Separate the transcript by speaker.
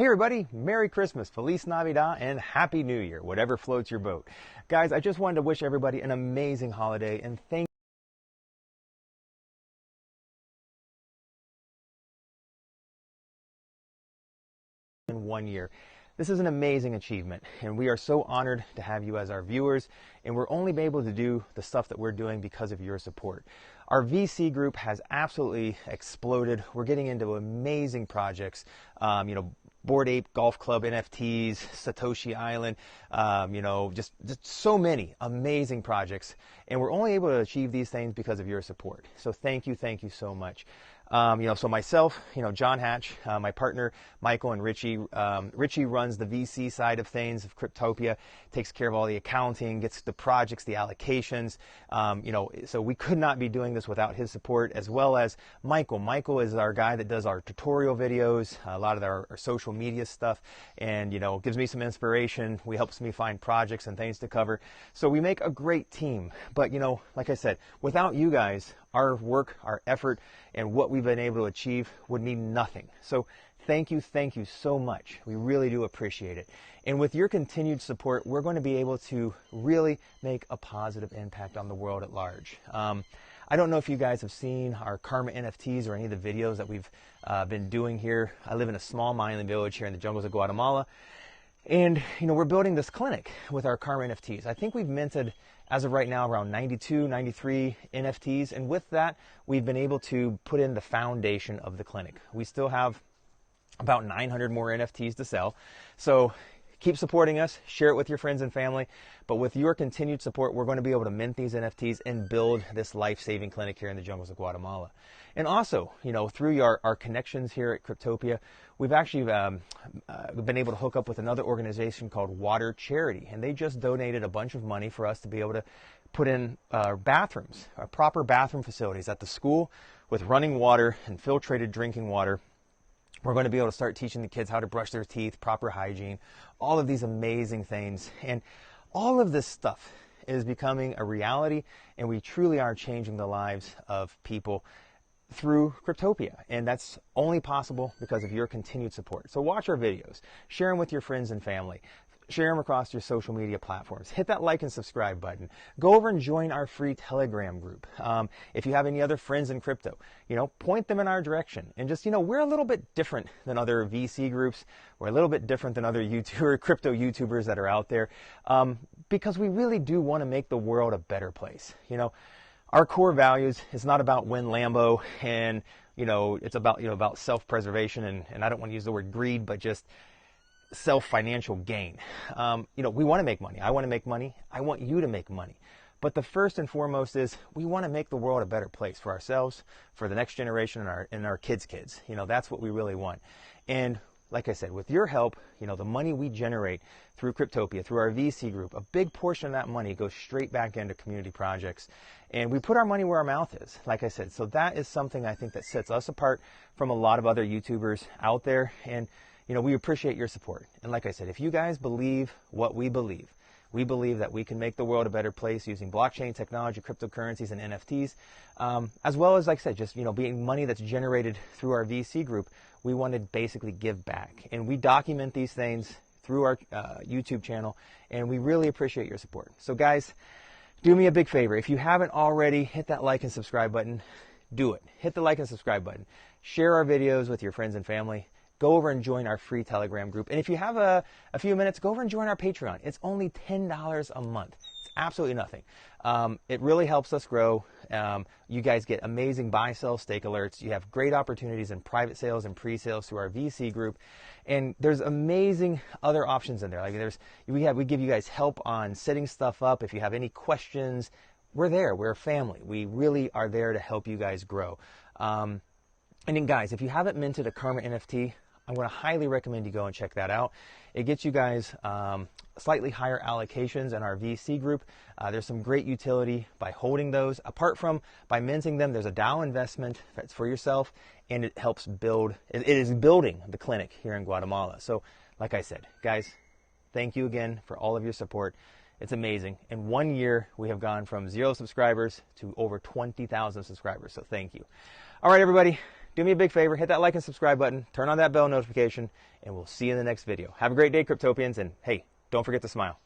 Speaker 1: Hey everybody, Merry Christmas, Feliz Navidad, and Happy New Year, whatever floats your boat. Guys, I just wanted to wish everybody an amazing holiday and thank you in 1 year. This is an amazing achievement, and we are so honored to have you as our viewers, and we're only able to do the stuff that we're doing because of your support. Our VC group has absolutely exploded. We're getting into amazing projects, Bored Ape Golf Club NFTs, Satoshi Island, just so many amazing projects. And we're only able to achieve these things because of your support. So thank you so much. So myself, John Hatch, my partner, Michael and Richie. Richie runs the VC side of things of Cryptopia, takes care of all the accounting, gets the projects, the allocations. So we could not be doing this without his support, as well as Michael. Michael is our guy that does our tutorial videos, a lot of our social media stuff, and, gives me some inspiration. He helps me find projects and things to cover. So we make a great team. But, like I said, without you guys, our work, our effort, and what we've been able to achieve would mean nothing. So thank you so much. We really do appreciate it. And with your continued support, we're going to be able to really make a positive impact on the world at large. I don't know if you guys have seen our Karma NFTs or any of the videos that we've been doing here. I live in a small mining village here in the jungles of Guatemala. And, we're building this clinic with our Karma NFTs. I think we've minted, as of right now, around 92, 93 NFTs. And with that, we've been able to put in the foundation of the clinic. We still have about 900 more NFTs to sell. So keep supporting us, share it with your friends and family. But with your continued support, we're going to be able to mint these NFTs and build this life-saving clinic here in the jungles of Guatemala. And also, through our connections here at Cryptopia, we've actually been able to hook up with another organization called Water Charity. And they just donated a bunch of money for us to be able to put in bathrooms, proper bathroom facilities at the school with running water and filtrated drinking water. We're going to be able to start teaching the kids how to brush their teeth, proper hygiene, all of these amazing things. And all of this stuff is becoming a reality, and we truly are changing the lives of people through Cryptopia. And that's only possible because of your continued support. So watch our videos, share them with your friends and family, share them across your social media platforms, hit that like and subscribe button, go over and join our free Telegram group. If you have any other friends in crypto, point them in our direction. And just, we're a little bit different than other VC groups. We're a little bit different than other crypto YouTubers that are out there, because we really do want to make the world a better place. Our core values is not about win Lambo, and it's about about self-preservation, and I don't want to use the word greed, but just self-financial gain. We want to make money. I want to make money. I want you to make money. But the first and foremost is we want to make the world a better place for ourselves, for the next generation, and our kids' kids. That's what we really want. And like I said, with your help, the money we generate through Cryptopia, through our VC group, a big portion of that money goes straight back into community projects. And we put our money where our mouth is, like I said. So that is something I think that sets us apart from a lot of other YouTubers out there. And, we appreciate your support. And like I said, if you guys believe what we believe that we can make the world a better place using blockchain technology, cryptocurrencies, and NFTs, as well as, like I said, just, being money that's generated through our VC group, we want to basically give back. And we document these things through our YouTube channel, and we really appreciate your support. So guys, do me a big favor. If you haven't already, hit that like and subscribe button. Do it. Hit the like and subscribe button. Share our videos with your friends and family. Go over and join our free Telegram group. And if you have a few minutes, go over and join our Patreon. It's only $10 a month. It's absolutely nothing. It really helps us grow. You guys get amazing buy, sell, stake alerts. You have great opportunities in private sales and pre-sales through our VC group. And there's amazing other options in there. Like we give you guys help on setting stuff up. If you have any questions, we're there. We're a family. We really are there to help you guys grow. And then guys, if you haven't minted a Karma NFT, I'm going to highly recommend you go and check that out. It gets you guys slightly higher allocations in our VC group. There's some great utility by holding those. Apart from by minting them, there's a DAO investment that's for yourself, and it helps build, it is building the clinic here in Guatemala. So like I said, guys, thank you again for all of your support. It's amazing. In 1 year, we have gone from 0 subscribers to over 20,000 subscribers. So thank you. All right, everybody. do me a big favor, hit that like and subscribe button, turn on that bell notification, and we'll see you in the next video. Have a great day, Cryptopians, and hey, don't forget to smile.